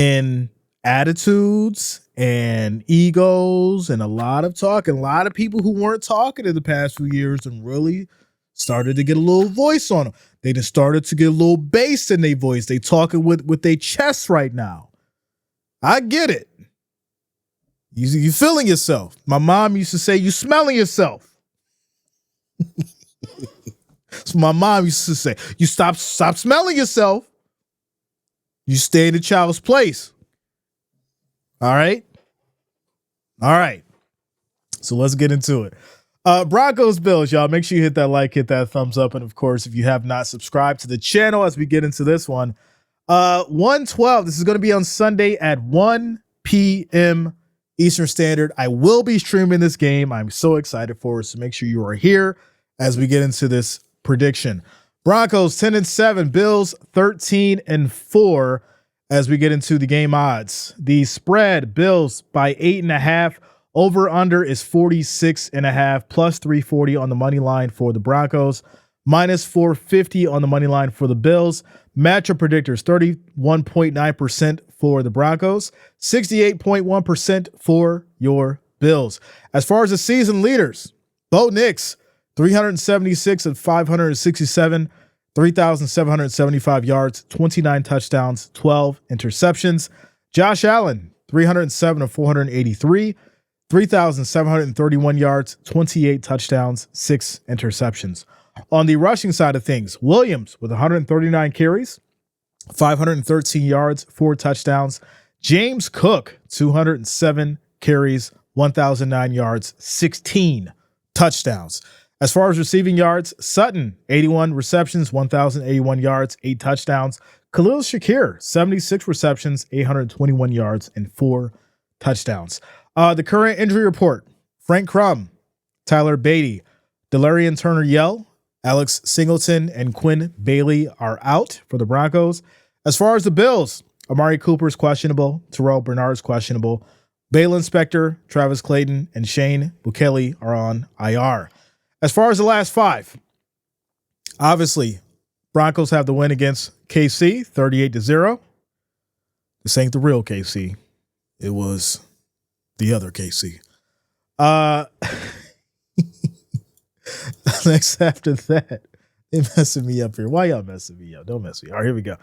in attitudes and egos and a lot of talking. A lot of people who weren't talking in the past few years and really started to get a little voice on them. They just started to get a little bass in their voice. They talking with their chest right now. I get it. You feeling yourself. My mom used to say, you smelling yourself. So my mom used to say, you stop smelling yourself. You stay in the child's place. All right. So let's get into it. Broncos Bills, y'all. Make sure you hit that like, hit that thumbs up. And of course, if you have not subscribed to the channel as we get into this one, 1:12. This is going to be on Sunday at 1 p.m. Eastern Standard. I will be streaming this game. I'm so excited for it. So make sure you are here as we get into this prediction. Broncos 10-7, Bills 13-4 as we get into the game odds. The spread, Bills by 8.5. Over under is 46.5, plus 340 on the money line for the Broncos, minus 450 on the money line for the Bills. Matchup predictors, 31.9% for the Broncos, 68.1% for your Bills. As far as the season leaders, Bo Nix, 376 and 567, 3,775 yards, 29 touchdowns, 12 interceptions. Josh Allen, 307 and 483, 3,731 yards, 28 touchdowns, 6 interceptions. On the rushing side of things, Williams with 139 carries, 513 yards, 4 touchdowns. James Cook, 207 carries, 1,009 yards, 16 touchdowns. As far as receiving yards, Sutton, 81 receptions, 1,081 yards, 8 touchdowns. Khalil Shakir, 76 receptions, 821 yards, and 4 touchdowns. The current injury report, Frank Crum, Tyler Beatty, Delarian Turner-Yell, Alex Singleton, and Quinn Bailey are out for the Broncos. As far as the Bills, Amari Cooper's questionable, Terrell Bernard's questionable, Balin Spector, Travis Clayton, and Shane Bukele are on IR. As far as the last 5, obviously, Broncos have the win against KC, 38-0. This ain't the real KC. It was the other KC. Next after that, they're messing me up here. Why y'all messing me up? Don't mess me up. All right, here we go.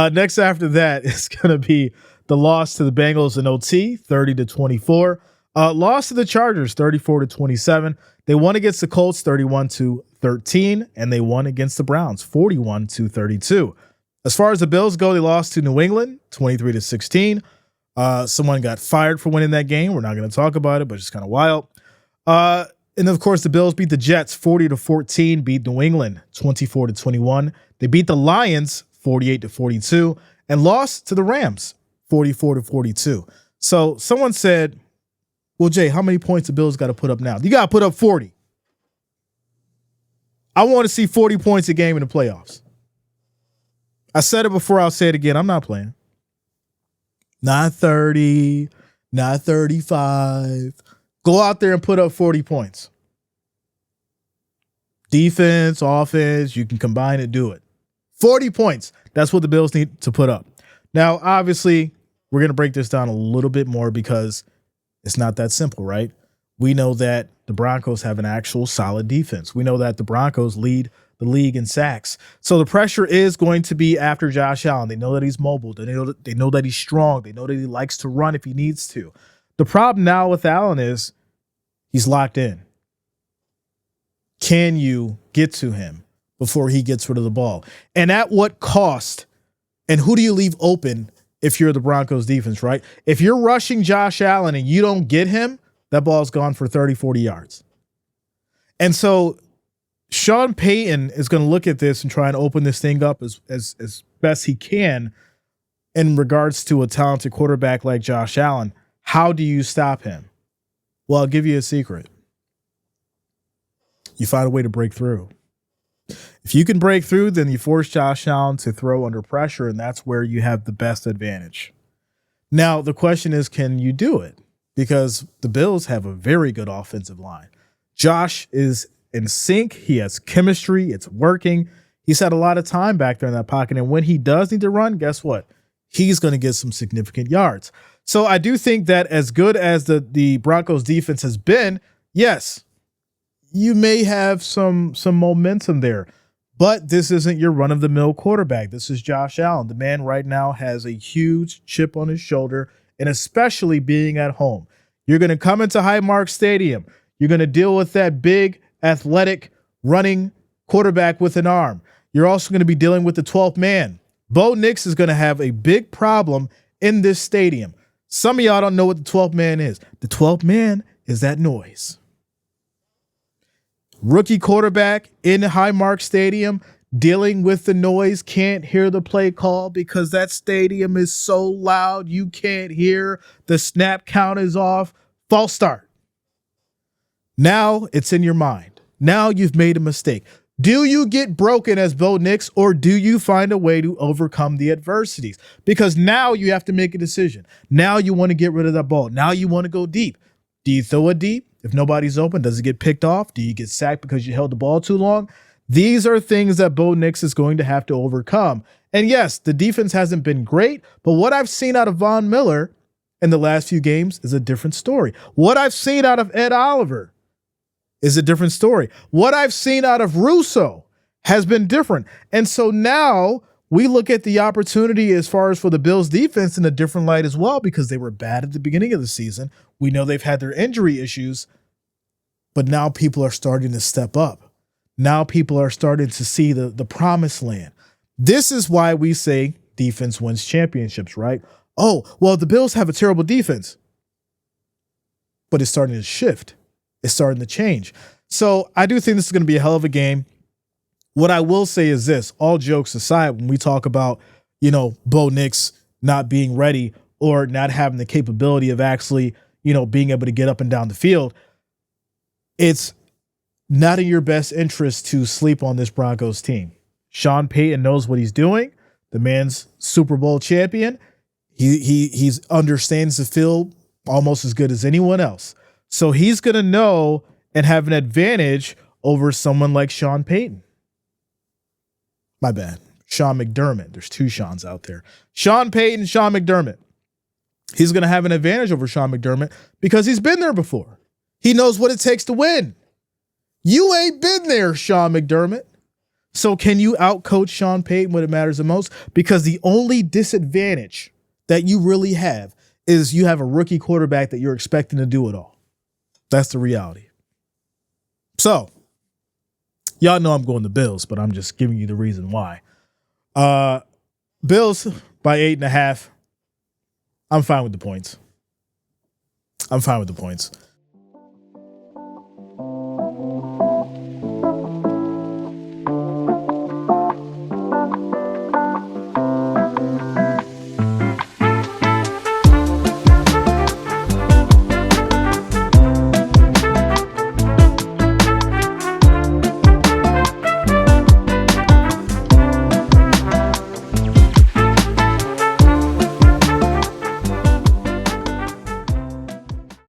Next after that is going to be the loss to the Bengals in OT, 30-24. Loss to the Chargers, 34-27. They won against the Colts, 31-13, and they won against the Browns, 41-32. As far as the Bills go, they lost to New England, 23-16. Someone got fired for winning that game. We're not going to talk about it, but it's kind of wild. And of course, the Bills beat the Jets 40-14, beat New England 24-21. They beat the Lions 48-42 and lost to the Rams 44-42. So someone said, well, Jay, how many points the Bills got to put up now? You got to put up 40. I want to see 40 points a game in the playoffs. I said it before. I'll say it again. I'm not playing. Not 30, not 35. Go out there and put up 40 points. Defense, offense, you can combine and do it. 40 points. That's what the Bills need to put up. Now, obviously, we're going to break this down a little bit more because it's not that simple, right? We know that the Broncos have an actual solid defense. We know that the Broncos lead the league in sacks. So the pressure is going to be after Josh Allen. They know that he's mobile. They know that he's strong. They know that he likes to run if he needs to. The problem now with Allen is he's locked in. Can you get to him before he gets rid of the ball? And at what cost? And who do you leave open if you're the Broncos defense, right? If you're rushing Josh Allen and you don't get him, that ball's gone for 30, 40 yards. And so Sean Payton is going to look at this and try and open this thing up as best he can in regards to a talented quarterback like Josh Allen. How do you stop him? Well, I'll give you a secret. You find a way to break through. If you can break through, then you force Josh Allen to throw under pressure, and that's where you have the best advantage. Now, the question is, can you do it? Because the Bills have a very good offensive line. Josh is in sync. He has chemistry. It's working. He's had a lot of time back there in that pocket, and when he does need to run, guess what? he's going to get some significant yards. So I do think that as good as the Broncos defense has been, yes, you may have some momentum there, but this isn't your run-of-the-mill quarterback. This is Josh Allen. The man right now has a huge chip on his shoulder, and especially being at home. You're going to come into Highmark Stadium. You're going to deal with that big, athletic, running quarterback with an arm. You're also going to be dealing with the 12th man. Bo Nix is going to have a big problem in this stadium. Some of y'all don't know what the 12th man is. The 12th man is that noise. Rookie quarterback in Highmark Stadium, dealing with the noise, can't hear the play call because that stadium is so loud you can't hear. The snap count is off. False start. Now it's in your mind. Now you've made a mistake. Do you get broken as Bo Nix, or do you find a way to overcome the adversities? Because now you have to make a decision. Now you want to get rid of that ball. Now you want to go deep. Do you throw it deep? If nobody's open, does it get picked off? Do you get sacked because you held the ball too long? These are things that Bo Nix is going to have to overcome. And yes, the defense hasn't been great, but what I've seen out of Von Miller in the last few games is a different story. What I've seen out of Ed Oliver is a different story. What I've seen out of Russo has been different. And so now we look at the opportunity as far as for the Bills defense in a different light as well, because they were bad at the beginning of the season. We know they've had their injury issues, but now people are starting to step up. Now people are starting to see the promised land. This is why we say defense wins championships, right? Oh, well, the Bills have a terrible defense, but it's starting to shift. It's starting to change. So I do think this is going to be a hell of a game. What I will say is this, all jokes aside, when we talk about, Bo Nix not being ready or not having the capability of actually, being able to get up and down the field, it's not in your best interest to sleep on this Broncos team. Sean Payton knows what he's doing. The man's Super Bowl champion. He understands the field almost as good as anyone else. So he's going to know and have an advantage over someone like Sean Payton. My bad. Sean McDermott. There's two Seans out there. Sean Payton, Sean McDermott. He's going to have an advantage over Sean McDermott because he's been there before. He knows what it takes to win. You ain't been there, Sean McDermott. So can you outcoach Sean Payton when it matters the most? Because the only disadvantage that you really have is you have a rookie quarterback that you're expecting to do it all. That's the reality. So, y'all know I'm going to Bills, but I'm just giving you the reason why. Bills by 8.5. I'm fine with the points.